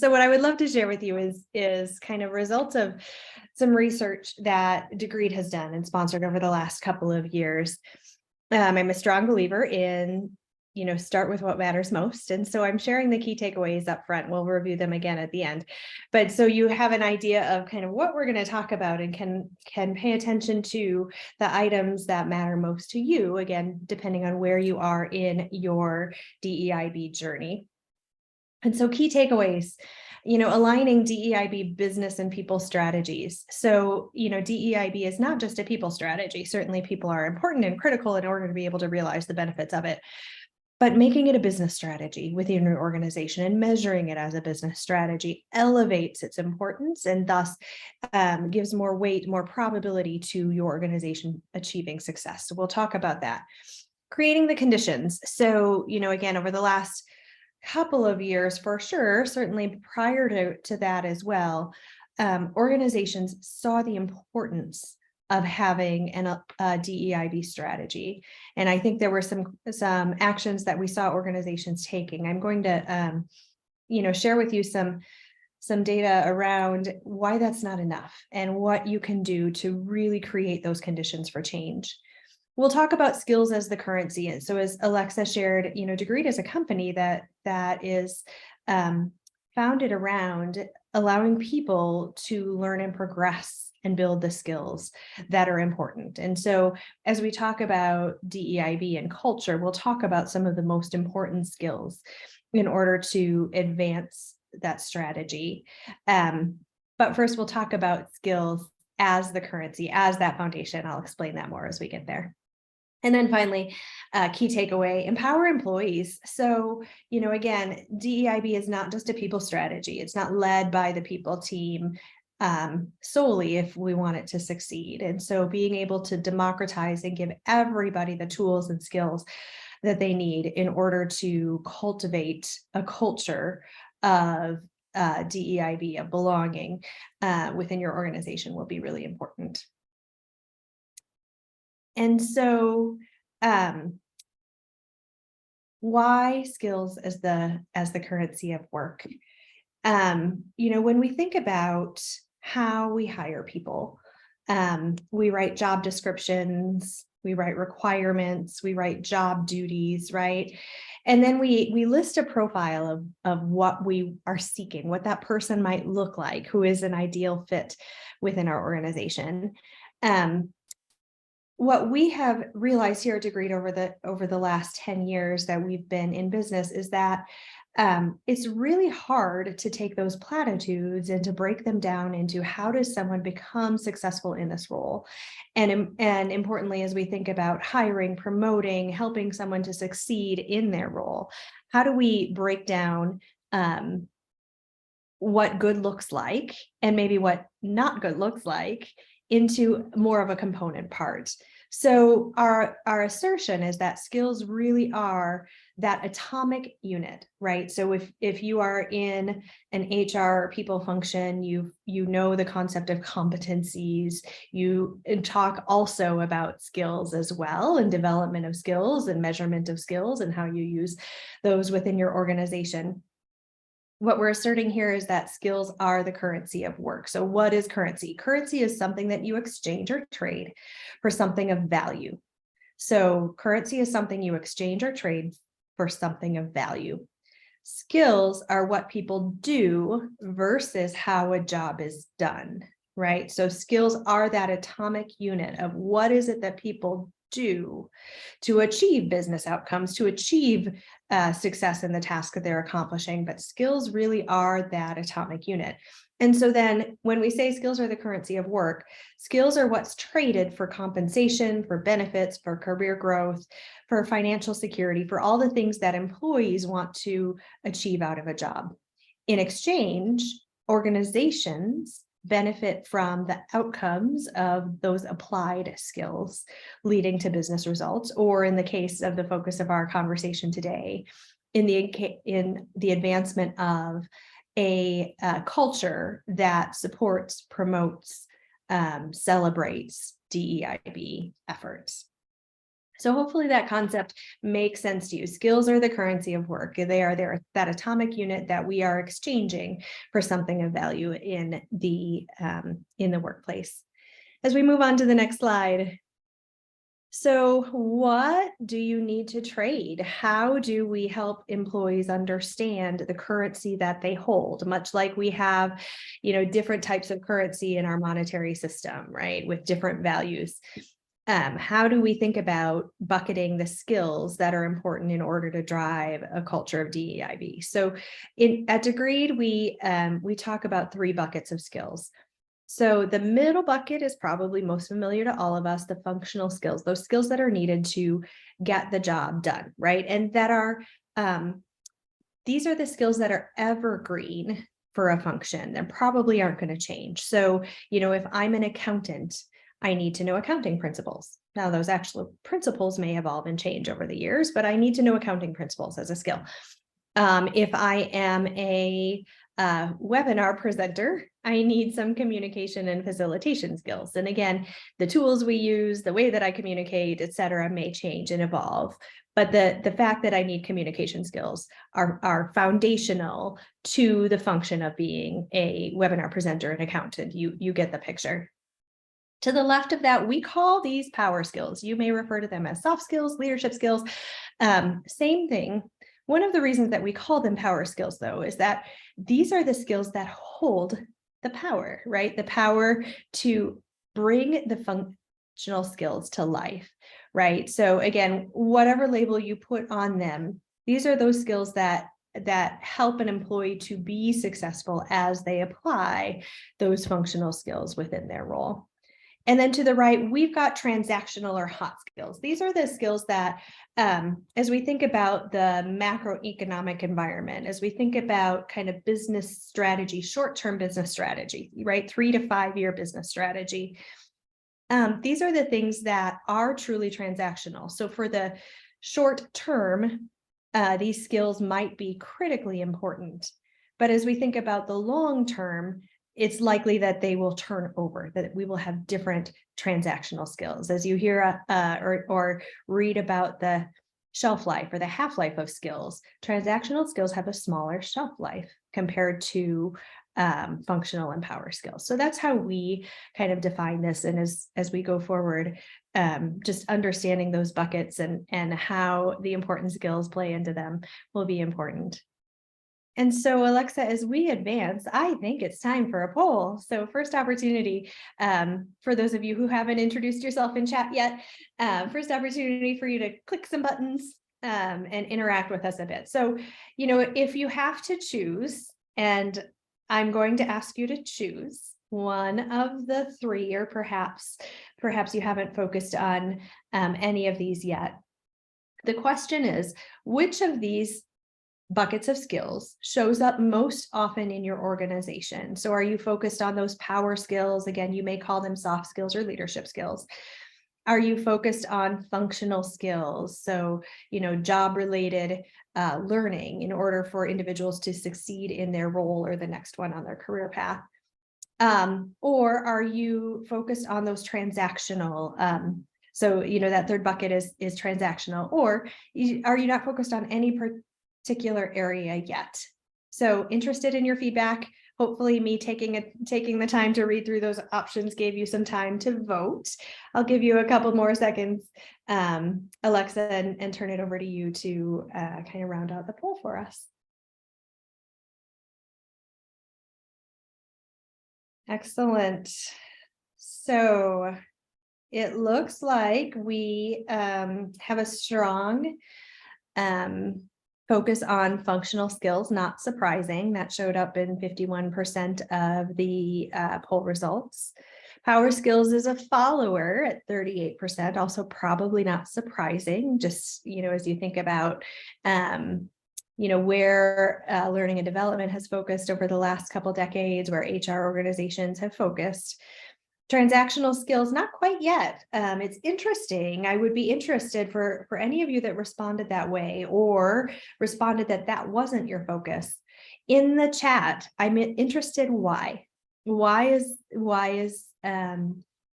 So what I would love to share with you is kind of results of some research that DEIB has done and sponsored over the last couple of years. I'm a strong believer in, start with what matters most. And so I'm sharing the key takeaways up front. We'll review them again at the end. But so you have an idea of kind of what we're going to talk about and can pay attention to the items that matter most to you, again, depending on where you are in your DEIB journey. And so key takeaways, aligning DEIB business and people strategies. So, DEIB is not just a people strategy. Certainly people are important and critical in order to be able to realize the benefits of it, but making it a business strategy within your organization and measuring it as a business strategy elevates its importance and thus gives more weight, more probability to your organization achieving success. So we'll talk about that. Creating the conditions. So, again, over the last couple of years, for sure, certainly prior to that as well, organizations saw the importance of having a DEIB strategy. And I think there were some actions that we saw organizations taking. I'm going to, share with you some data around why that's not enough and what you can do to really create those conditions for change. We'll talk about skills as the currency. And so as Alexa shared, DEIB is a company that is founded around allowing people to learn and progress and build the skills that are important. And so as we talk about DEIB and culture, we'll talk about some of the most important skills in order to advance that strategy. But first, we'll talk about skills as the currency, as that foundation. I'll explain that more as we get there. And then finally, key takeaway, empower employees. So, again, DEIB is not just a people strategy. It's not led by the people team solely if we want it to succeed. And so being able to democratize and give everybody the tools and skills that they need in order to cultivate a culture of DEIB, of belonging within your organization will be really important. And so why skills as the currency of work? When we think about how we hire people, we write job descriptions, we write requirements, we write job duties, right? And then we list a profile of what we are seeking, what that person might look like, who is an ideal fit within our organization. What we have realized here at DEIB over the last 10 years that we've been in business is that it's really hard to take those platitudes and to break them down into how does someone become successful in this role. And importantly, as we think about hiring, promoting, helping someone to succeed in their role, how do we break down what good looks like and maybe what not good looks like into more of a component part. So our assertion is that skills really are that atomic unit, right? So if you are in an HR people function, you know the concept of competencies, you talk also about skills as well, and development of skills and measurement of skills and how you use those within your organization. What we're asserting here is that skills are the currency of work. So what is currency? Currency is something that you exchange or trade for something of value. So currency is something you exchange or trade for something of value. Skills are what people do versus how a job is done, right? So skills are that atomic unit of what is it that people do to achieve business outcomes, to achieve success in the task that they're accomplishing. But skills really are that atomic unit. And so then when we say skills are the currency of work, skills are what's traded for compensation, for benefits, for career growth, for financial security, for all the things that employees want to achieve out of a job. In exchange, organizations benefit from the outcomes of those applied skills leading to business results, or in the case of the focus of our conversation today, in the advancement of a culture that supports, promotes, celebrates DEIB efforts. So hopefully that concept makes sense to you. Skills are the currency of work. They are that atomic unit that we are exchanging for something of value in the workplace. As we move on to the next slide. So what do you need to trade? How do we help employees understand the currency that they hold? Much like we have, different types of currency in our monetary system, right? With different values. How do we think about bucketing the skills that are important in order to drive a culture of DEIB? So at Degreed, we talk about 3 buckets of skills. So the middle bucket is probably most familiar to all of us, the functional skills, those skills that are needed to get the job done, right? And that are, these are the skills that are evergreen for a function that probably aren't going to change. So, if I'm an accountant, I need to know accounting principles. Now, those actual principles may evolve and change over the years, but I need to know accounting principles as a skill. If I am a webinar presenter, I need some communication and facilitation skills. And again, the tools we use, the way that I communicate, et cetera, may change and evolve. But the fact that I need communication skills are foundational to the function of being a webinar presenter and accountant. You get the picture. To the left of that, we call these power skills. You may refer to them as soft skills, leadership skills, same thing. One of the reasons that we call them power skills, though, is that these are the skills that hold the power, right? The power to bring the functional skills to life, right? So again, whatever label you put on them, these are those skills that help an employee to be successful as they apply those functional skills within their role. And then to the right, we've got transactional or hot skills. These are the skills that, as we think about the macroeconomic environment, as we think about kind of business strategy, short-term business strategy, right? 3 to 5 year business strategy. These are the things that are truly transactional. So for the short term, these skills might be critically important. But as we think about the long term, it's likely that they will turn over, that we will have different transactional skills. As you hear or read about the shelf life or the half-life of skills, transactional skills have a smaller shelf life compared to functional and power skills. So that's how we kind of define this. And as we go forward, just understanding those buckets and how the important skills play into them will be important. And so, Alexa, as we advance, I think it's time for a poll. So first opportunity, for those of you who haven't introduced yourself in chat yet, first opportunity for you to click some buttons and interact with us a bit. So, if you have to choose, and I'm going to ask you to choose one of the 3, or perhaps you haven't focused on any of these yet. The question is, which of these buckets of skills shows up most often in your organization? So are you focused on those power skills? Again, you may call them soft skills or leadership skills. Are you focused on functional skills? So, job related learning in order for individuals to succeed in their role or the next one on their career path. Or are you focused on those transactional? So, that third bucket is transactional, or are you not focused on any particular area yet? So interested in your feedback. Hopefully me taking the time to read through those options gave you some time to vote. I'll give you a couple more seconds, Alexa, and turn it over to you to kind of round out the poll for us. Excellent. So it looks like we have a strong focus on functional skills, not surprising. That showed up in 51% of the poll results. Power skills is a follower at 38%, also probably not surprising, just, as you think about, where learning and development has focused over the last couple decades, where HR organizations have focused. Transactional skills, not quite yet. It's interesting. I would be interested for any of you that responded that way or responded that wasn't your focus. In the chat, I'm interested why. Why is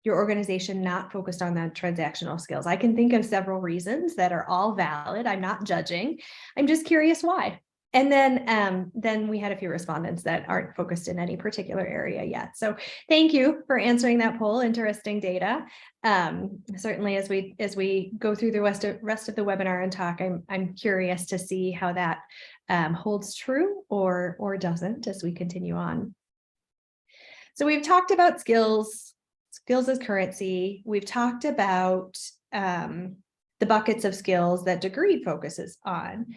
your organization not focused on the transactional skills? I can think of several reasons that are all valid. I'm not judging. I'm just curious why. And then we had a few respondents that aren't focused in any particular area yet. So thank you for answering that poll. Interesting data. Certainly, as we go through the rest of the webinar and talk, I'm curious to see how that holds true or doesn't as we continue on. So we've talked about skills as currency. We've talked about the buckets of skills that DEGREED focuses on.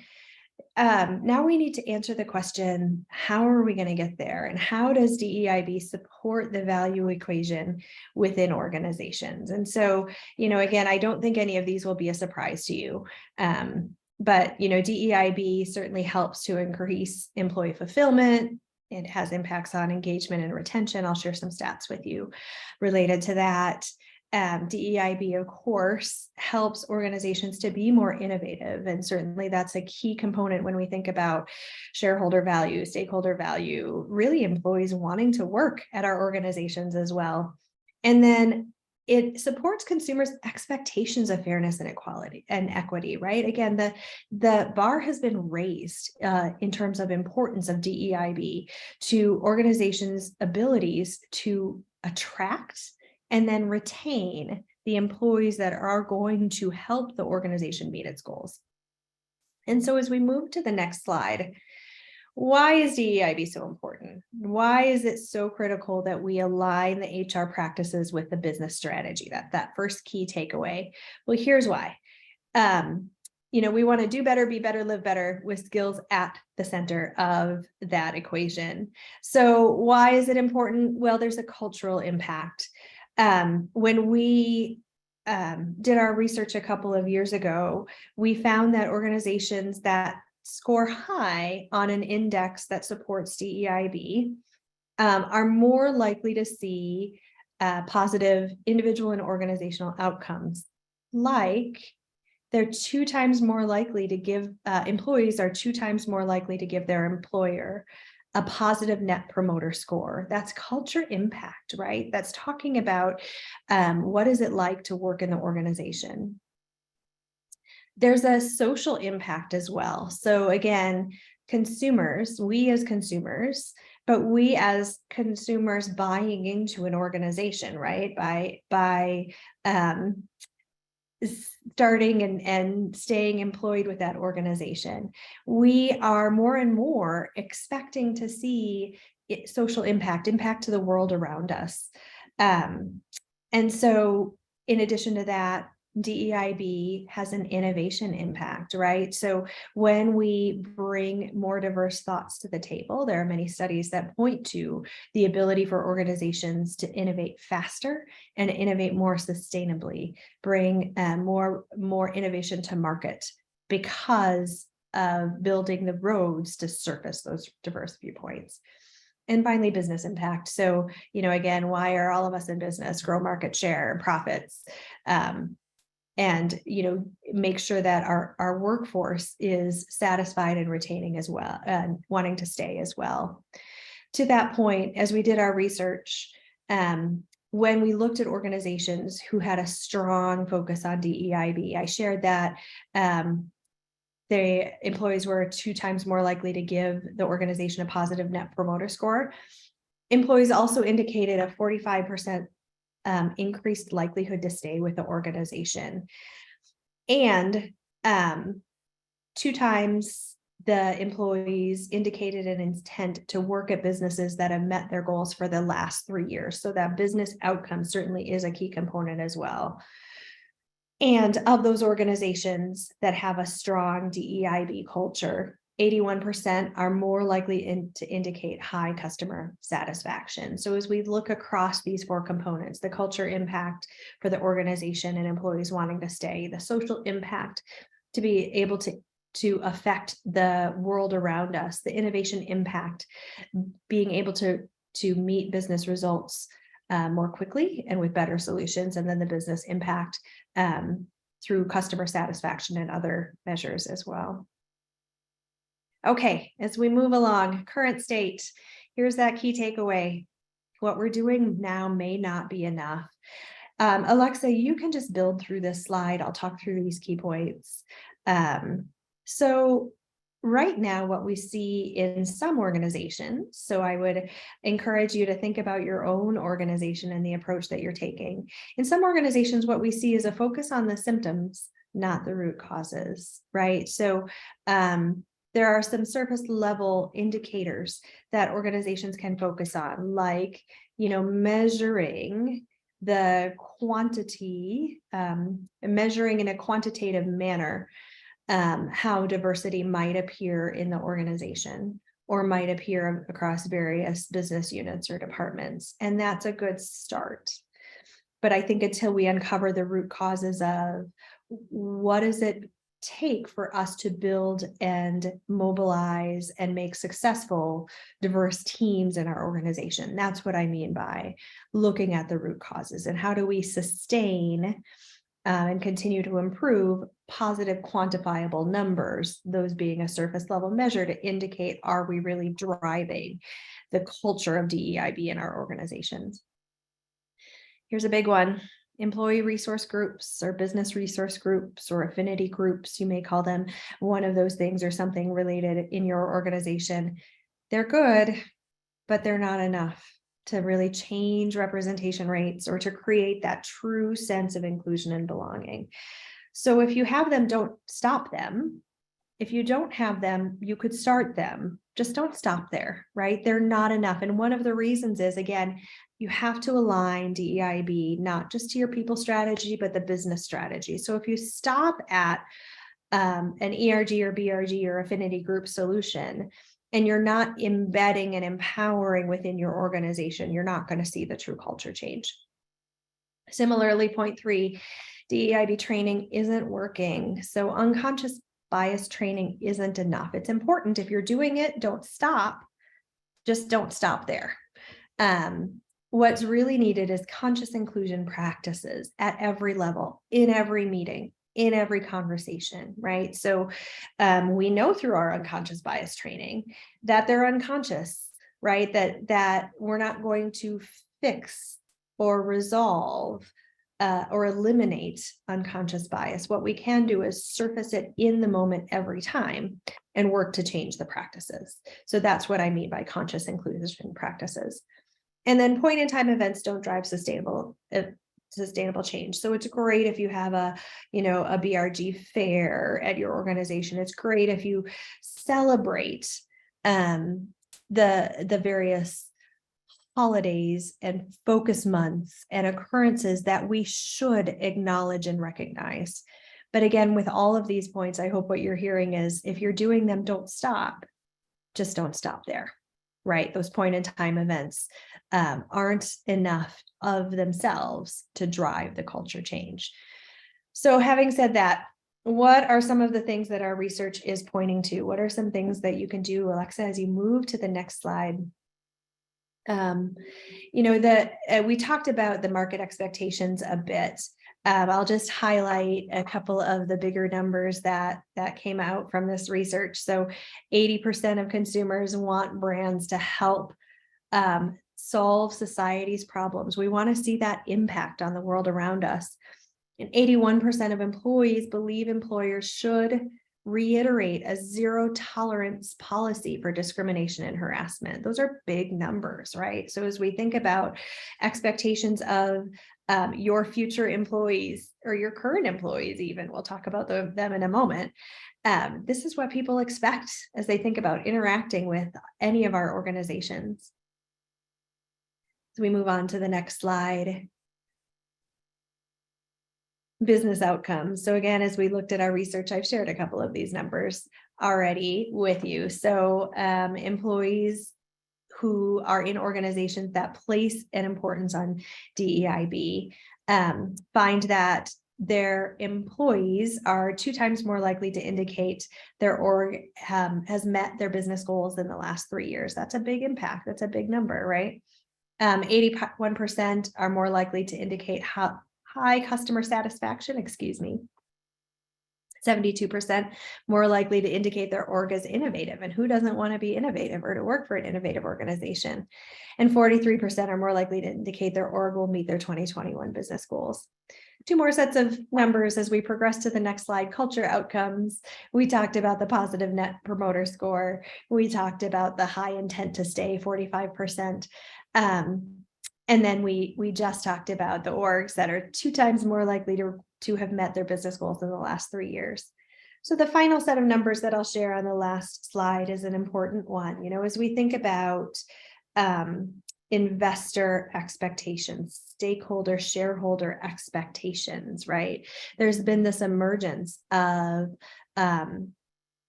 Now we need to answer the question, how are we going to get there? And how does DEIB support the value equation within organizations? And so, again, I don't think any of these will be a surprise to you. But, DEIB certainly helps to increase employee fulfillment. It has impacts on engagement and retention. I'll share some stats with you related to that. DEIB, of course, helps organizations to be more innovative. And certainly that's a key component when we think about shareholder value, stakeholder value, really employees wanting to work at our organizations as well. And then it supports consumers' expectations of fairness and equality and equity, right? Again, the bar has been raised in terms of importance of DEIB to organizations' abilities to attract and then retain the employees that are going to help the organization meet its goals. And so as we move to the next slide, why is DEIB so important? Why is it so critical that we align the HR practices with the business strategy? That first key takeaway. Well, here's why. We want to do better, be better, live better with skills at the center of that equation. So why is it important? Well, there's a cultural impact. When we did our research a couple of years ago, we found that organizations that score high on an index that supports DEIB are more likely to see positive individual and organizational outcomes. Like they're 2 times more likely to give, employees are 2 times more likely to give their employer a positive net promoter score. That's culture impact, right? That's talking about what is it like to work in the organization. There's a social impact as well. So again, consumers, we as consumers, but we as consumers buying into an organization, right? By starting and staying employed with that organization, we are more and more expecting to see social impact to the world around us. And so in addition to that, DEIB has an innovation impact, right? So when we bring more diverse thoughts to the table, there are many studies that point to the ability for organizations to innovate faster and innovate more sustainably, bring more innovation to market because of building the roads to surface those diverse viewpoints. And finally, business impact. So, again, why are all of us in business? Grow market share and profits. And make sure that our workforce is satisfied and retaining as well, and wanting to stay as well. To that point, as we did our research, when we looked at organizations who had a strong focus on DEIB, I shared that the employees were 2 times more likely to give the organization a positive net promoter score. Employees also indicated a 45% increased likelihood to stay with the organization. And 2 times the employees indicated an intent to work at businesses that have met their goals for the last 3 years. So that business outcome certainly is a key component as well. And of those organizations that have a strong DEIB culture, 81% are more likely to indicate high customer satisfaction. So as we look across these 4 components, the culture impact for the organization and employees wanting to stay, the social impact to be able to affect the world around us, the innovation impact, being able to meet business results more quickly and with better solutions, and then the business impact through customer satisfaction and other measures as well. Okay, as we move along, current state, here's that key takeaway. What we're doing now may not be enough. Alexa, you can just build through this slide. I'll talk through these key points. So right now, what we see in some organizations, so I would encourage you to think about your own organization and the approach that you're taking. In some organizations, what we see is a focus on the symptoms, not the root causes, right? So there are some surface level indicators that organizations can focus on, like, measuring the quantity, measuring in a quantitative manner how diversity might appear in the organization or might appear across various business units or departments. And that's a good start. But I think until we uncover the root causes of what does it take for us to build and mobilize and make successful diverse teams in our organization, that's what I mean by looking at the root causes and how do we sustain and continue to improve positive quantifiable numbers, those being a surface level measure to indicate, are we really driving the culture of DEIB in our organizations? Here's a big one. Employee resource groups or business resource groups or affinity groups, you may call them one of those things or something related in your organization. They're good, but they're not enough to really change representation rates or to create that true sense of inclusion and belonging. So if you have them, don't stop them. If you don't have them, you could start them. Just don't stop there, right? They're not enough. And one of the reasons is, again, you have to align DEIB, not just to your people strategy, but the business strategy. So if you stop at an ERG or BRG or affinity group solution, and you're not embedding and empowering within your organization, you're not going to see the true culture change. Similarly, point 3, DEIB training isn't working. So unconscious bias training isn't enough. It's important. If you're doing it, don't stop. Just don't stop there. What's really needed is conscious inclusion practices at every level, in every meeting, in every conversation, right? So we know through our unconscious bias training that they're unconscious, right? That we're not going to fix or resolve or eliminate unconscious bias. What we can do is surface it in the moment every time and work to change the practices. So that's what I mean by conscious inclusion practices. And then point in time events don't drive sustainable change. So it's great if you have a BRG fair at your organization. It's great if you celebrate the various holidays and focus months and occurrences that we should acknowledge and recognize. But again, with all of these points, I hope what you're hearing is if you're doing them, don't stop. Just don't stop there, right? Those point in time events aren't enough of themselves to drive the culture change. So having said that, what are some of the things that our research is pointing to? What are some things that you can do, Alexa, as you move to the next slide? We talked about the market expectations a bit. I'll just highlight a couple of the bigger numbers that came out from this research. So 80% of consumers want brands to help solve society's problems. We want to see that impact on the world around us. And 81% of employees believe employers should reiterate a zero tolerance policy for discrimination and harassment. Those are big numbers, right? So as we think about expectations of your future employees or your current employees, even, we'll talk about them in a moment. This is what people expect as they think about interacting with any of our organizations. So we move on to the next slide. Business outcomes. So again, as we looked at our research, I've shared a couple of these numbers already with you. So employees who are in organizations that place an importance on DEIB find that their employees are 2 times more likely to indicate their org has met their business goals in the last 3 years. That's a big impact. That's a big number, right? 81% are more likely to indicate high customer satisfaction, 72% more likely to indicate their org is innovative. And who doesn't want to be innovative or to work for an innovative organization? And 43% are more likely to indicate their org will meet their 2021 business goals. Two more sets of numbers as we progress to the next slide. Culture outcomes. We talked about the positive net promoter score. We talked about the high intent to stay, 45%. And then we just talked about the orgs that are 2 times more likely to have met their business goals in the last 3 years. So the final set of numbers that I'll share on the last slide is an important one. You know, as we think about investor expectations, stakeholder, shareholder expectations, right? There's been this emergence of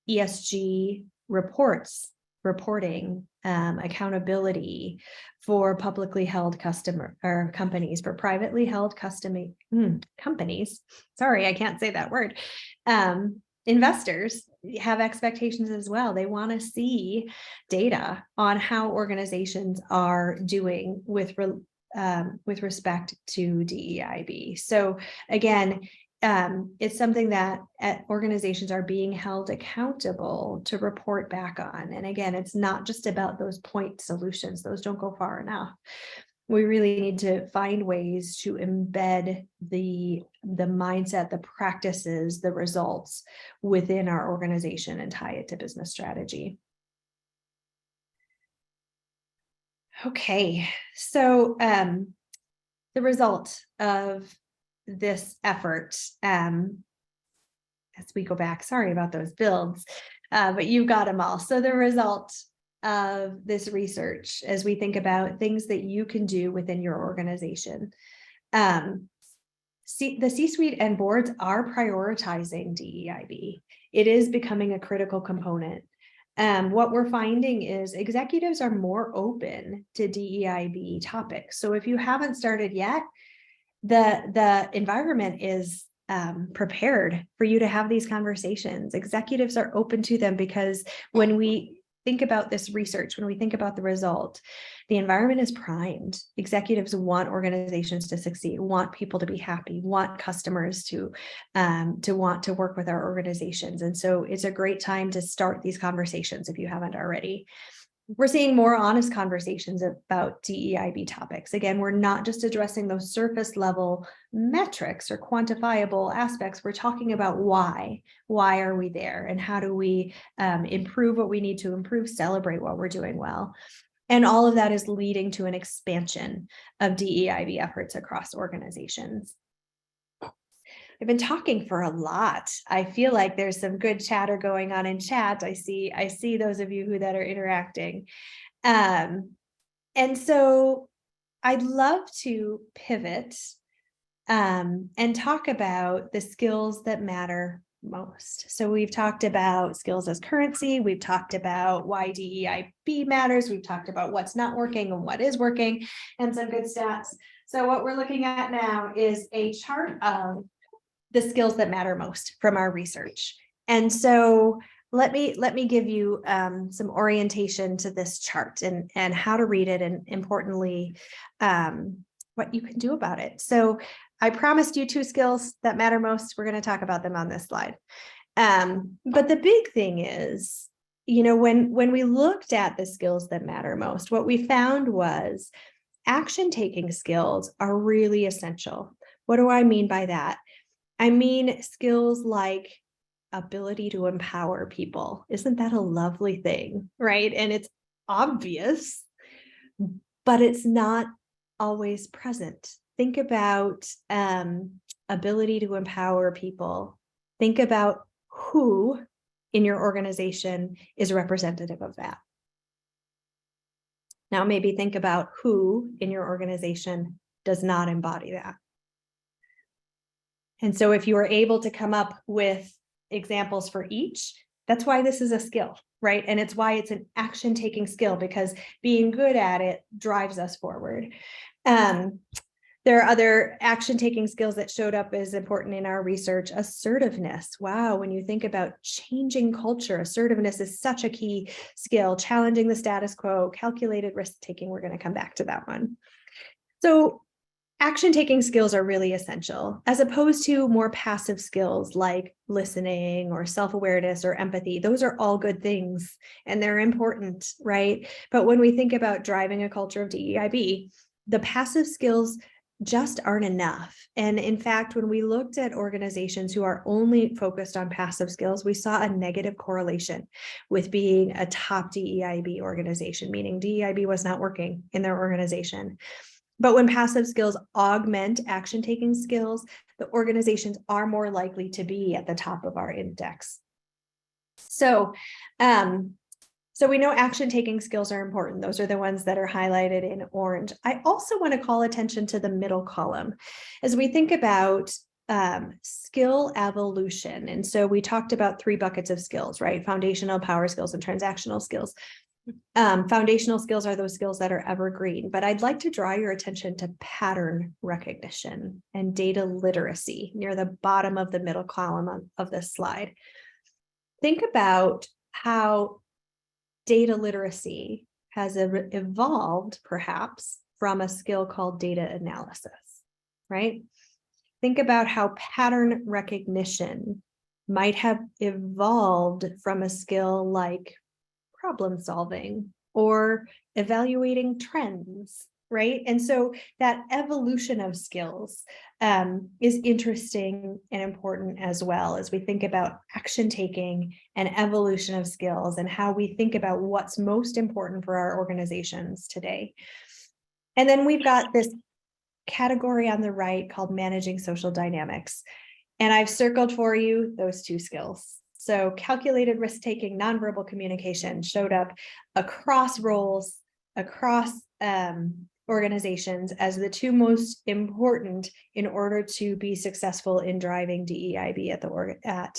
ESG reporting, accountability for publicly held companies, for privately held companies. Sorry, I can't say that word. Investors have expectations as well. They want to see data on how organizations are doing with respect to DEIB. So again, it's something that organizations are being held accountable to report back on. And again, it's not just about those point solutions. Those don't go far enough. We really need to find ways to embed the mindset, the practices, the results within our organization and tie it to business strategy. Okay, so the result of this effort, as we go back, sorry about those builds, but you've got them all. So the result of this research, as we think about things that you can do within your organization, the C-suite and boards are prioritizing DEIB. It is becoming a critical component. What we're finding is executives are more open to DEIB topics. So if you haven't started yet, the environment is prepared for you to have these conversations. Executives are open to them because when we think about this research, when we think about the result, the environment is primed. Executives want organizations to succeed, want people to be happy, want customers to want to work with our organizations. And so it's a great time to start these conversations if you haven't already. We're seeing more honest conversations about DEIB topics. Again, we're not just addressing those surface level metrics or quantifiable aspects. We're talking about why. Why are we there? And how do we improve what we need to improve, celebrate what we're doing well? And all of that is leading to an expansion of DEIB efforts across organizations. I've been talking for a lot. I feel like there's some good chatter going on in chat. I see those of you that are interacting. And so I'd love to pivot and talk about the skills that matter most. So we've talked about skills as currency. We've talked about why DEIB matters. We've talked about what's not working and what is working and some good stats. So what we're looking at now is a chart of the skills that matter most from our research. And so let me give you some orientation to this chart and how to read it, and importantly, what you can do about it. So I promised you 2 skills that matter most. We're going to talk about them on this slide. But the big thing is, you know, when we looked at the skills that matter most, what we found was action-taking skills are really essential. What do I mean by that? I mean skills like ability to empower people. Isn't that a lovely thing, right? And it's obvious, but it's not always present. Think about ability to empower people. Think about who in your organization is representative of that. Now, maybe think about who in your organization does not embody that. And so if you are able to come up with examples for each, that's why this is a skill, right? And it's why it's an action-taking skill, because being good at it drives us forward. There are other action-taking skills that showed up as important in our research. Assertiveness. Wow, when you think about changing culture, assertiveness is such a key skill. Challenging the status quo, calculated risk-taking. We're going to come back to that one. So action-taking skills are really essential, as opposed to more passive skills like listening or self-awareness or empathy. Those are all good things and they're important, right? But when we think about driving a culture of DEIB, the passive skills just aren't enough. And in fact, when we looked at organizations who are only focused on passive skills, we saw a negative correlation with being a top DEIB organization, meaning DEIB was not working in their organization. But when passive skills augment action-taking skills, the organizations are more likely to be at the top of our index. So we know action-taking skills are important. Those are the ones that are highlighted in orange. I also want to call attention to the middle column as we think about skill evolution. And so we talked about 3 buckets of skills, right? Foundational, power skills, and transactional skills. Foundational skills are those skills that are evergreen, but I'd like to draw your attention to pattern recognition and data literacy near the bottom of the middle column of this slide. Think about how data literacy has evolved perhaps from a skill called data analysis, right? Think about how pattern recognition might have evolved from a skill like problem solving or evaluating trends, right? And so that evolution of skills is interesting and important as well as we think about action taking and evolution of skills and how we think about what's most important for our organizations today. And then we've got this category on the right called managing social dynamics. And I've circled for you those 2 skills. So calculated risk-taking, nonverbal communication showed up across roles, across organizations as the 2 most important in order to be successful in driving DEIB at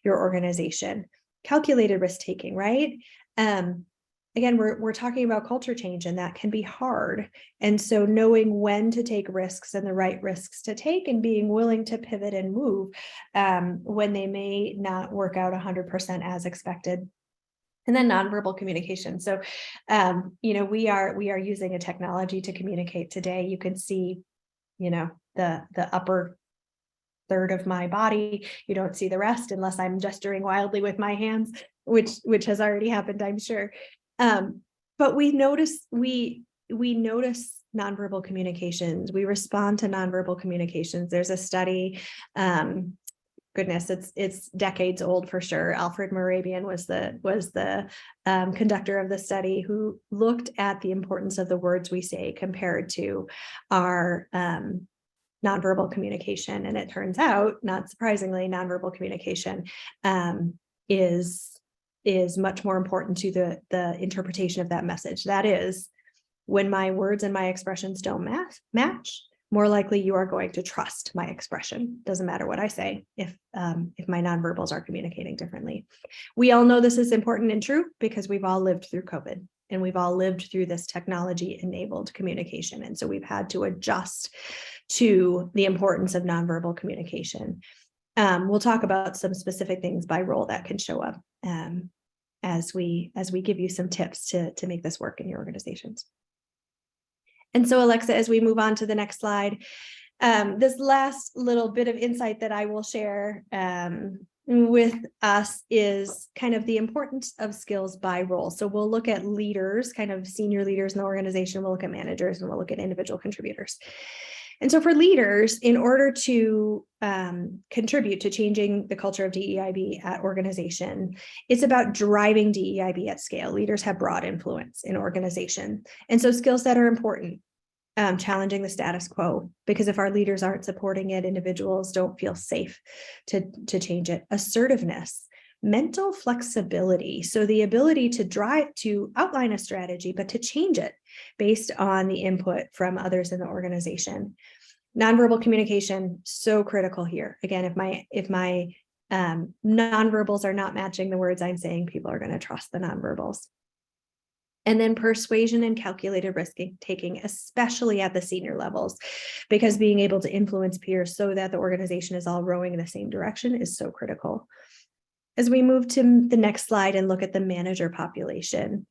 your organization. Calculated risk-taking, right? Again, we're talking about culture change, and that can be hard. And so knowing when to take risks and the right risks to take and being willing to pivot and move when they may not work out 100% as expected. And then nonverbal communication. So, we are using a technology to communicate today. You can see, the upper third of my body. You don't see the rest unless I'm gesturing wildly with my hands, which has already happened, I'm sure. But we notice nonverbal communications. We respond to nonverbal communications. There's a study, goodness, it's decades old for sure. Alfred Morabian was the conductor of the study who looked at the importance of the words we say compared to our nonverbal communication. And it turns out, not surprisingly, nonverbal communication is much more important to the interpretation of that message. That is, when my words and my expressions don't match, more likely you are going to trust my expression. Doesn't matter what I say if my nonverbals are communicating differently. We all know this is important and true because we've all lived through COVID and we've all lived through this technology-enabled communication. And so we've had to adjust to the importance of nonverbal communication. We'll talk about some specific things by role that can show up as we give you some tips to make this work in your organizations. And so, Alexa, as we move on to the next slide, this last little bit of insight that I will share with us is kind of the importance of skills by role. So we'll look at leaders, kind of senior leaders in the organization, we'll look at managers, and we'll look at individual contributors. And so for leaders, in order to contribute to changing the culture of DEIB at organization, it's about driving DEIB at scale. Leaders have broad influence in organization. And so skills that are important, challenging the status quo, because if our leaders aren't supporting it, individuals don't feel safe to change it. Assertiveness, mental flexibility. So the ability to outline a strategy, but to change it based on the input from others in the organization. Nonverbal communication, so critical here. Again, if my nonverbals are not matching the words I'm saying, people are going to trust the nonverbals. And then persuasion and calculated risk taking, especially at the senior levels, because being able to influence peers so that the organization is all rowing in the same direction is so critical. As we move to the next slide and look at the manager population,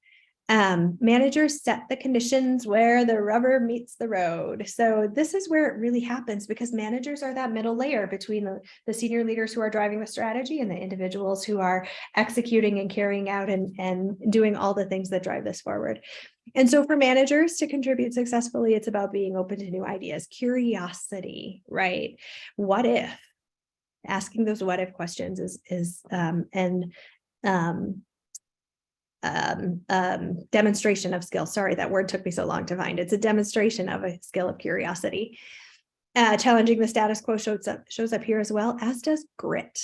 Managers set the conditions where the rubber meets the road. So this is where it really happens, because managers are that middle layer between the senior leaders who are driving the strategy and the individuals who are executing and carrying out and doing all the things that drive this forward. And so for managers to contribute successfully, it's about being open to new ideas, curiosity, right? What if? Asking those what if questions is demonstration of skill. Sorry, that word took me so long to find. It's a demonstration of a skill of curiosity. Challenging the status quo shows up here as well, as does grit.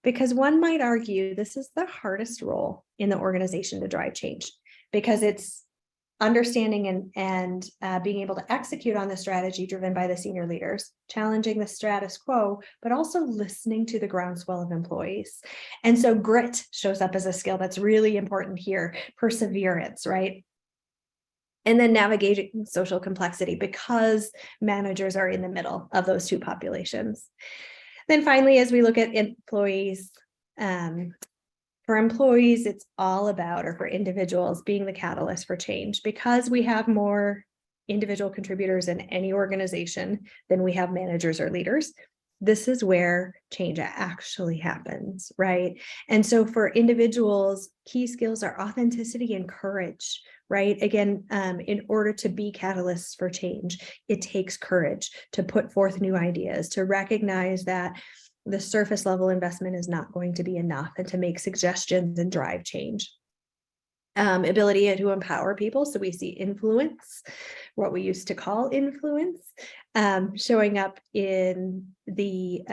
Because one might argue this is the hardest role in the organization to drive change, because it's understanding and being able to execute on the strategy driven by the senior leaders, challenging the status quo, but also listening to the groundswell of employees. And so grit shows up as a skill that's really important here, perseverance, right? And then navigating social complexity, because managers are in the middle of those two populations. Then finally, as we look at employees, for employees, it's all about, or for individuals, being the catalyst for change, because we have more individual contributors in any organization than we have managers or leaders. This is where change actually happens, right? And so for individuals, key skills are authenticity and courage, right? Again, in order to be catalysts for change, it takes courage to put forth new ideas, to recognize that the surface level investment is not going to be enough, and to make suggestions and drive change. Ability to empower people. So we see influence, what we used to call influence, showing up in the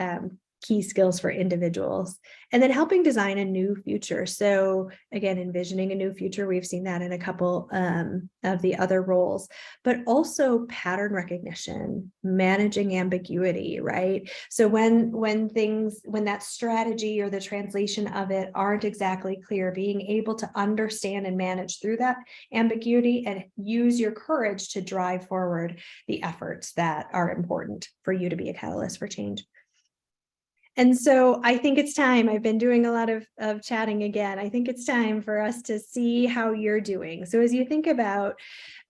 key skills for individuals. And then helping design a new future. So again, envisioning a new future. We've seen that in a couple of the other roles, but also pattern recognition, managing ambiguity, right? So when that strategy or the translation of it aren't exactly clear, being able to understand and manage through that ambiguity and use your courage to drive forward the efforts that are important for you to be a catalyst for change. And so I think it's time. I've been doing a lot of chatting again. I think it's time for us to see how you're doing. So as you think about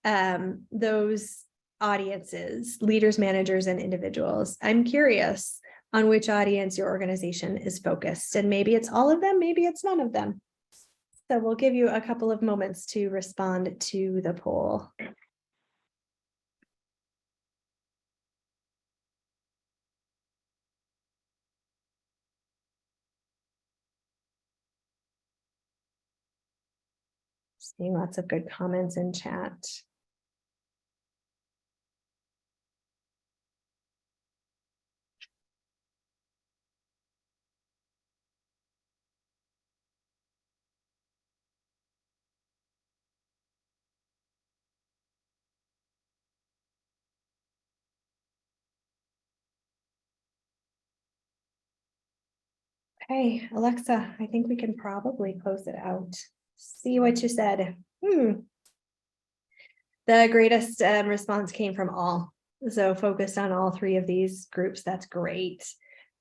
those audiences, leaders, managers, and individuals, I'm curious on which audience your organization is focused. And maybe it's all of them, maybe it's none of them. So we'll give you a couple of moments to respond to the poll. Seeing lots of good comments in chat. Okay, Alexa, I think we can probably close it out. See what you said. The greatest response came from all. So focused on all three of these groups. That's great.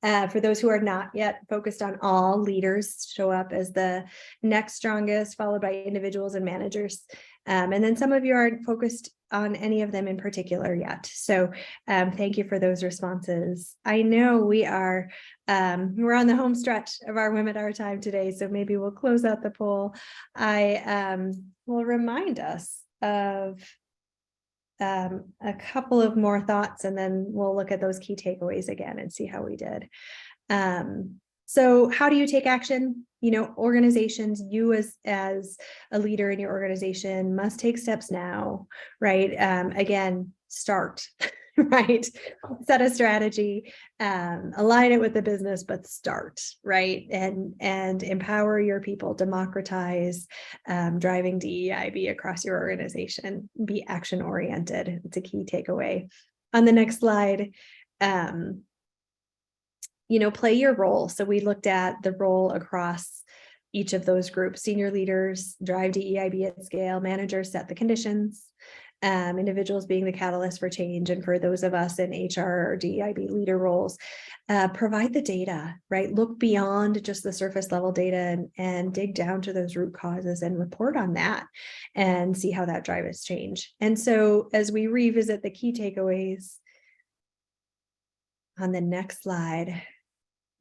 For those who are not yet focused on all, leaders show up as the next strongest, followed by individuals and managers. And then some of you aren't focused on any of them in particular yet. So thank you for those responses. I know we're on the home stretch of our Women Our Time today, so maybe we'll close out the poll. I will remind us of a couple of more thoughts, and then we'll look at those key takeaways again and see how we did. So how do you take action? You know, organizations, you as a leader in your organization must take steps now, right? Again, start, right? Set a strategy, align it with the business, but start, right? And empower your people, democratize, driving DEIB across your organization, be action oriented. It's a key takeaway. On the next slide, you know, play your role. So we looked at the role across each of those groups. Senior leaders drive DEIB at scale, managers set the conditions, individuals being the catalyst for change, and for those of us in HR or DEIB leader roles, provide the data, right? Look beyond just the surface level data and dig down to those root causes and report on that and see how that drives change. And so as we revisit the key takeaways on the next slide,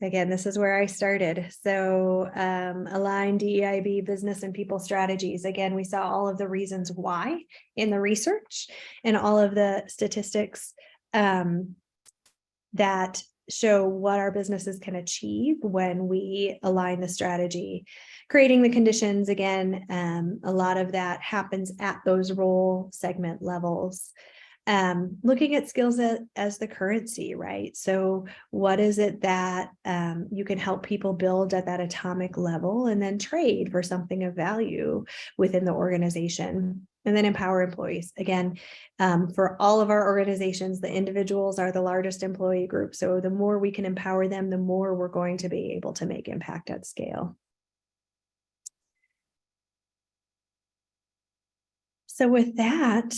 again, this is where I started. So align DEIB business and people strategies. Again, we saw all of the reasons why in the research and all of the statistics that show what our businesses can achieve when we align the strategy. Creating the conditions, again, a lot of that happens at those role segment levels. Looking at skills as the currency, right? So what is it that you can help people build at that atomic level and then trade for something of value within the organization? And then empower employees. Again, for all of our organizations, the individuals are the largest employee group. So the more we can empower them, the more we're going to be able to make impact at scale. So with that,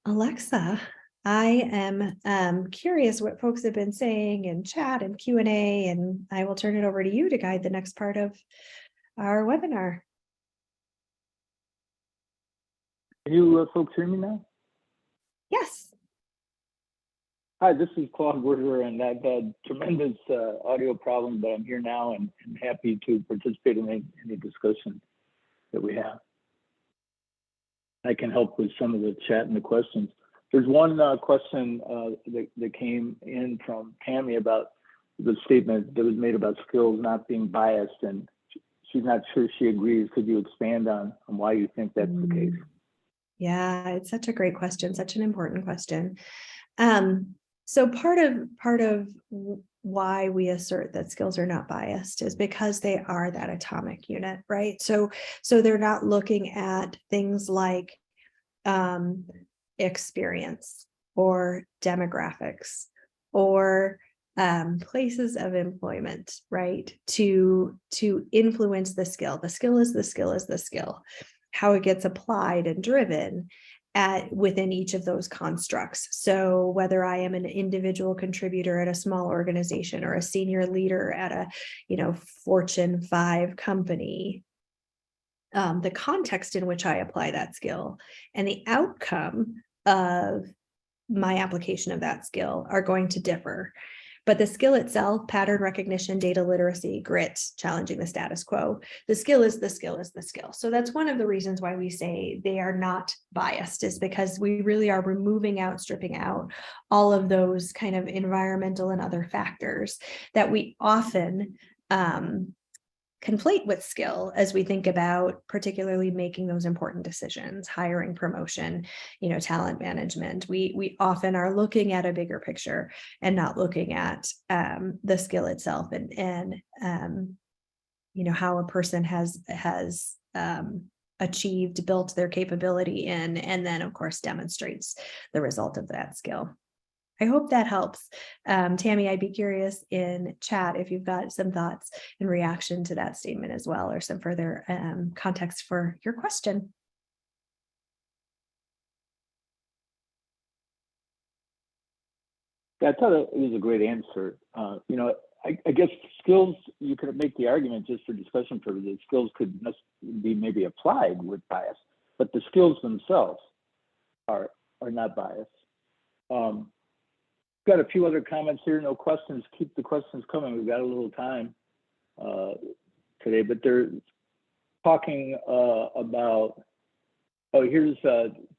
Alexa, I am curious what folks have been saying in chat and Q&A, and I will turn it over to you to guide the next part of our webinar. Can you folks hear me now? Yes. Hi, this is Claude Werder, and I've had tremendous audio problems, but I'm here now and happy to participate in any discussion that we have. I can help with some of the chat and the questions. There's one question that came in from Tammy about the statement that was made about skills not being biased, and she's not sure she agrees. Could you expand on why you think that's the case? Yeah, it's such a great question, such an important question. So part of why we assert that skills are not biased is because they are that atomic unit, right? So they're not looking at things like experience or demographics or places of employment, right? To influence the skill. The skill is the skill is the skill. How it gets applied and driven within each of those constructs. So whether I am an individual contributor at a small organization or a senior leader at a Fortune 5 company, the context in which I apply that skill and the outcome of my application of that skill are going to differ. But the skill itself, pattern recognition, data literacy, grit, challenging the status quo, the skill is the skill is the skill. So that's one of the reasons why we say they are not biased, is because we really are removing out, stripping out all of those kind of environmental and other factors that we often conflate with skill as we think about particularly making those important decisions, hiring, promotion, talent management. We often are looking at a bigger picture and not looking at the skill itself and how a person has achieved, built their capability in, and then of course demonstrates the result of that skill. I hope that helps. Tammy, I'd be curious in chat if you've got some thoughts in reaction to that statement as well, or some further context for your question. Yeah, I thought it was a great answer. I guess skills, you could make the argument just for discussion purposes, skills could be maybe applied with bias, but the skills themselves are not biased. Got a few other comments here, no questions. Keep the questions coming. We've got a little time today, but they're talking about, here's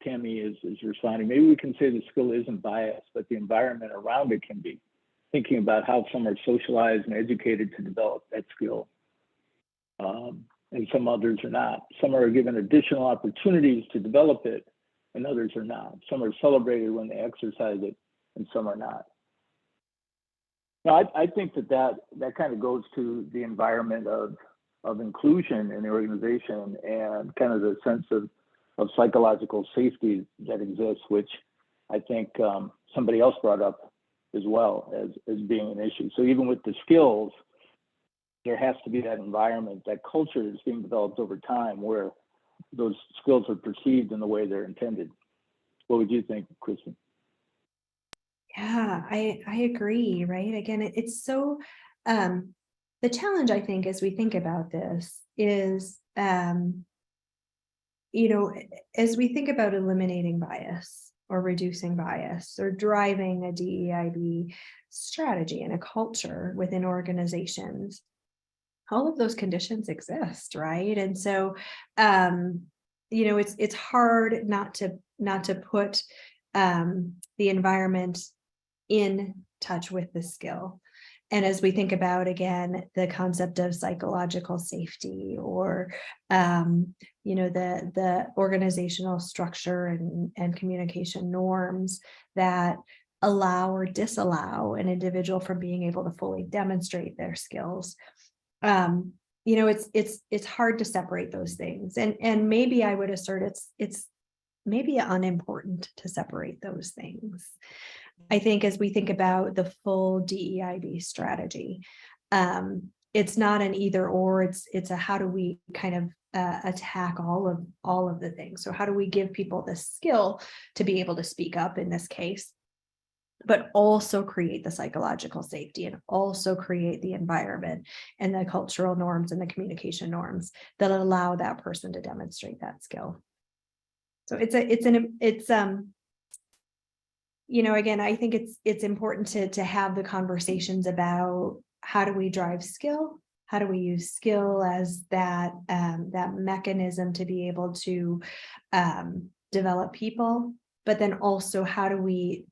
Tammy is responding. Maybe we can say the skill isn't biased, but the environment around it can be. Thinking about how some are socialized and educated to develop that skill, and some others are not. Some are given additional opportunities to develop it, and others are not. Some are celebrated when they exercise it, and some are not. Now, I think that kind of goes to the environment of inclusion in the organization and kind of the sense of psychological safety that exists, which I think somebody else brought up as well as being an issue. So even with the skills, there has to be that environment, that culture is being developed over time where those skills are perceived in the way they're intended. What would you think, Kristen? Yeah, I agree, right? Again, it's so the challenge, I think, as we think about this is as we think about eliminating bias or reducing bias or driving a DEIB strategy and a culture within organizations, all of those conditions exist, right? And so it's hard not to put the environment in touch with the skill. And as we think about, again, the concept of psychological safety or, the organizational structure and communication norms that allow or disallow an individual from being able to fully demonstrate their skills. It's hard to separate those things. And maybe I would assert it's maybe unimportant to separate those things. I think as we think about the full DEIB strategy, it's not an either or, it's a how do we kind of attack all of the things. So how do we give people the skill to be able to speak up in this case, but also create the psychological safety and also create the environment and the cultural norms and the communication norms that allow that person to demonstrate that skill. So again, I think it's important to have the conversations about how do we drive skill? How do we use skill as that mechanism to be able to develop people? But then also, how do we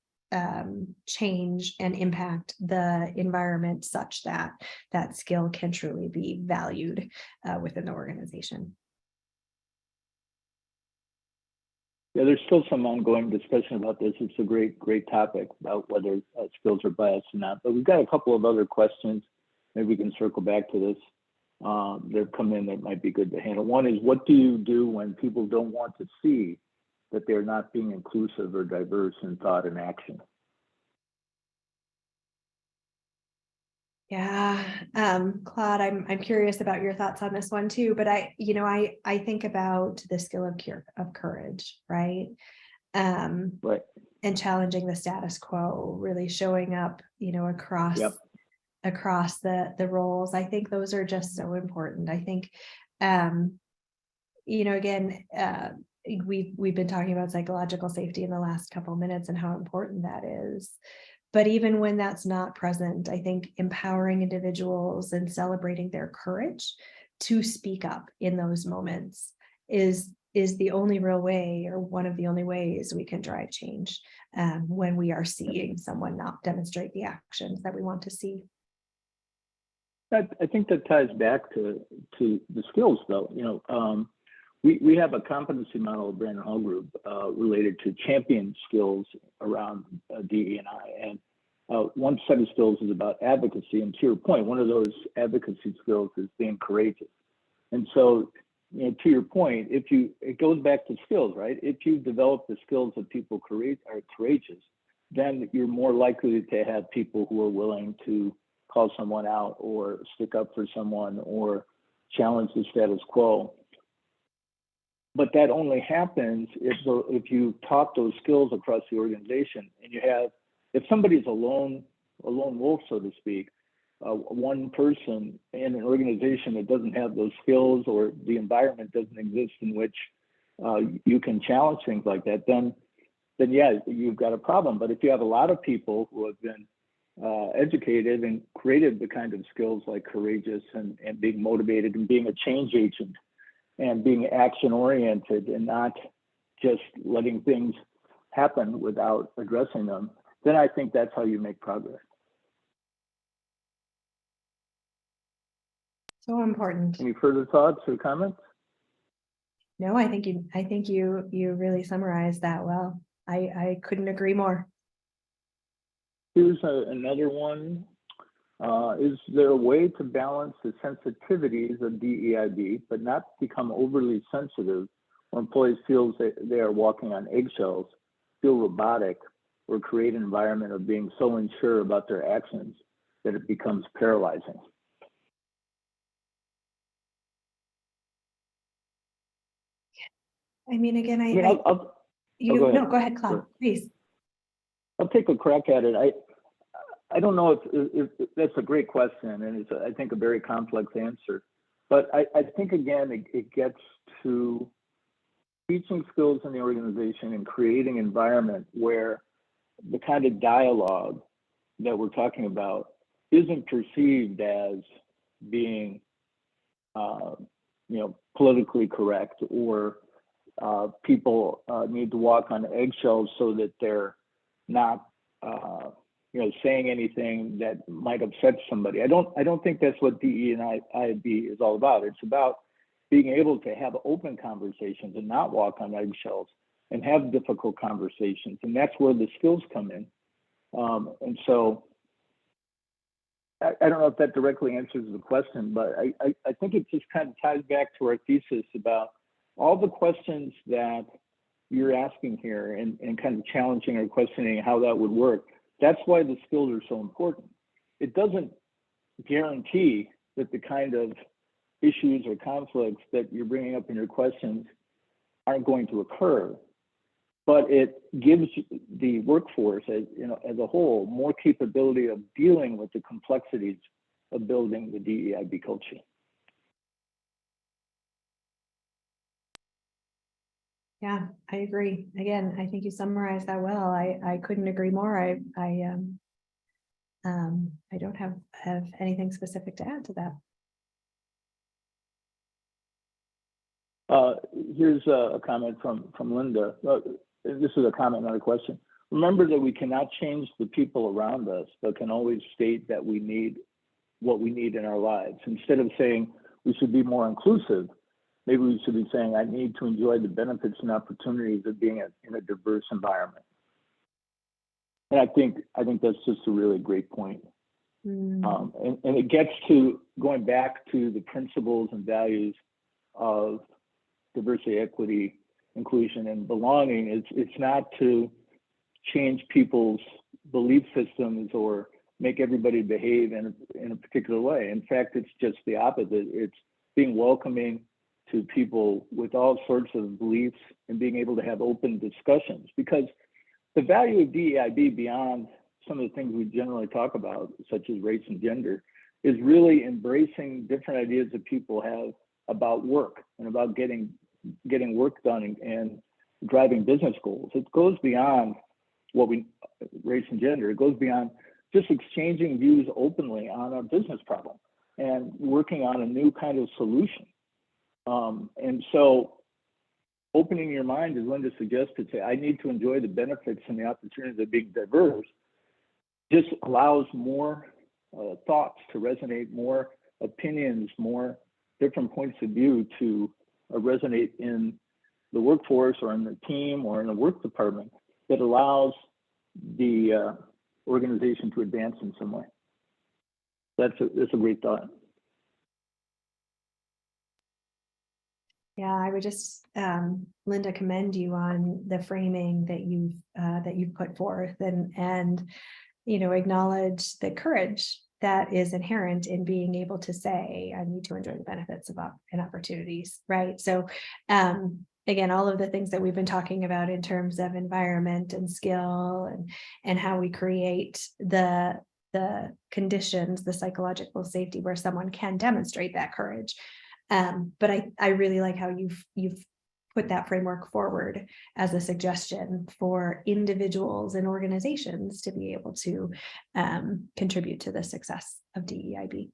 change and impact the environment such that that skill can truly be valued within the organization? Yeah, there's still some ongoing discussion about this. It's a great topic about whether skills are biased or not. But we've got a couple of other questions. Maybe we can circle back to this. They've come in that might be good to handle. One is, what do you do when people don't want to see that they're not being inclusive or diverse in thought and action? Yeah, Claude, I'm curious about your thoughts on this one too, but I think about the skill of courage, right? Right. And challenging the status quo, really showing up, across Yep. across the roles. I think those are just so important. I think, again, we've been talking about psychological safety in the last couple of minutes and how important that is. But even when that's not present, I think empowering individuals and celebrating their courage to speak up in those moments is the only real way, or one of the only ways we can drive change when we are seeing someone not demonstrate the actions that we want to see. I think that ties back to the skills, though. We have a competency model of Brandon Hall Group related to champion skills around DE&I. And one set of skills is about advocacy. And to your point, one of those advocacy skills is being courageous. And so, to your point, it goes back to skills, right? If you develop the skills of people are courageous, then you're more likely to have people who are willing to call someone out or stick up for someone or challenge the status quo. But that only happens if you taught those skills across the organization, and if somebody's a lone wolf, so to speak, one person in an organization that doesn't have those skills, or the environment doesn't exist in which you can challenge things like that, then yeah, you've got a problem. But if you have a lot of people who have been educated and created the kind of skills like courageous and being motivated and being a change agent and being action oriented and not just letting things happen without addressing them, then I think that's how you make progress. So important. Any further thoughts or comments? No, I think you really summarized that well. I couldn't agree more. Here's another one. Is there a way to balance the sensitivities of DEIB, but not become overly sensitive, where employees feel that they are walking on eggshells, feel robotic, or create an environment of being so unsure about their actions that it becomes paralyzing? I mean, again, go ahead. No, go ahead, Claude, Sure. please. I'll take a crack at it. I don't know if that's a great question, and it's, I think, a very complex answer. But I think, again, it gets to teaching skills in the organization and creating an environment where the kind of dialogue that we're talking about isn't perceived as being, politically correct, or people need to walk on eggshells so that they're not, saying anything that might upset somebody. I don't think that's what DEIB is all about. It's about being able to have open conversations and not walk on eggshells and have difficult conversations, and that's where the skills come in. And so, I don't know if that directly answers the question, but I think it just kind of ties back to our thesis about all the questions that you're asking here and kind of challenging or questioning how that would work. That's why the skills are so important. It doesn't guarantee that the kind of issues or conflicts that you're bringing up in your questions aren't going to occur, but it gives the workforce, as a whole, more capability of dealing with the complexities of building the DEIB culture. Yeah, I agree. Again, I think you summarized that well. I couldn't agree more. I don't have anything specific to add to that. Here's a comment from Linda. This is a comment, not a question. Remember that we cannot change the people around us, but can always state that we need what we need in our lives. Instead of saying we should be more inclusive, maybe we should be saying, I need to enjoy the benefits and opportunities of being in a diverse environment. And I think that's just a really great point. And it gets to going back to the principles and values of diversity, equity, inclusion, and belonging. It's not to change people's belief systems or make everybody behave in a particular way. In fact, it's just the opposite. It's being welcoming to people with all sorts of beliefs and being able to have open discussions. Because the value of DEIB, beyond some of the things we generally talk about, such as race and gender, is really embracing different ideas that people have about work and about getting work done and driving business goals. It goes beyond race and gender. It goes beyond just exchanging views openly on a business problem and working on a new kind of solution. And so opening your mind, as Linda suggested, say, I need to enjoy the benefits and the opportunities of being diverse, just allows more thoughts to resonate, more opinions, more different points of view to resonate in the workforce or in the team or in the work department, that allows the organization to advance in some way. That's a great thought. Yeah, I would just, Linda, commend you on the framing that you've put forth, and acknowledge the courage that is inherent in being able to say, I need to enjoy the benefits and opportunities, right? So, again, all of the things that we've been talking about in terms of environment and skill and how we create the conditions, the psychological safety where someone can demonstrate that courage. But I really like how you've put that framework forward as a suggestion for individuals and organizations to be able to contribute to the success of DEIB.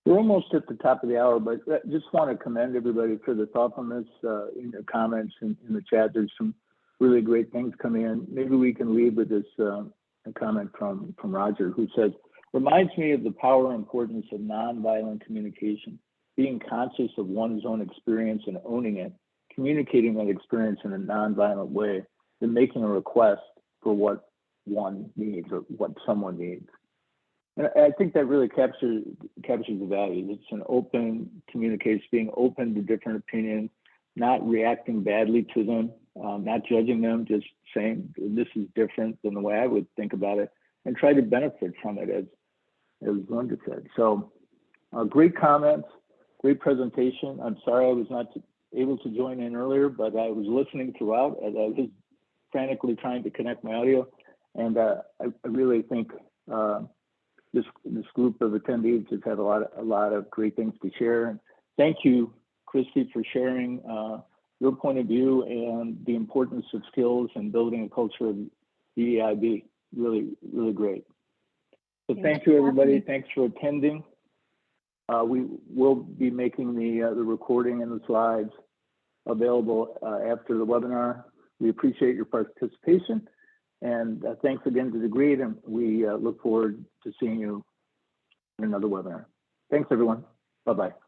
We're almost at the top of the hour, but I just want to commend everybody for the thoughtfulness in the comments and in the chat. There's some really great things coming in. Maybe we can leave with this a comment from Roger, who says, reminds me of the power and importance of nonviolent communication, being conscious of one's own experience and owning it, communicating that experience in a nonviolent way, then making a request for what one needs or what someone needs. And I think that really captures the value. It's an open communication, being open to different opinions, not reacting badly to them, not judging them, just saying this is different than the way I would think about it, and try to benefit from it, as Linda said. So great comments, great presentation. I'm sorry I was not able to join in earlier, but I was listening throughout as I was frantically trying to connect my audio. And I really think this group of attendees has had a lot of great things to share. And thank you, Christy, for sharing your point of view and the importance of skills and building a culture of DEIB. Really, really great. So thank you, everybody. Thanks for attending. We will be making the recording and the slides available after the webinar. We appreciate your participation, and thanks again to DEGREED, and we look forward to seeing you in another webinar. Thanks, everyone. Bye-bye.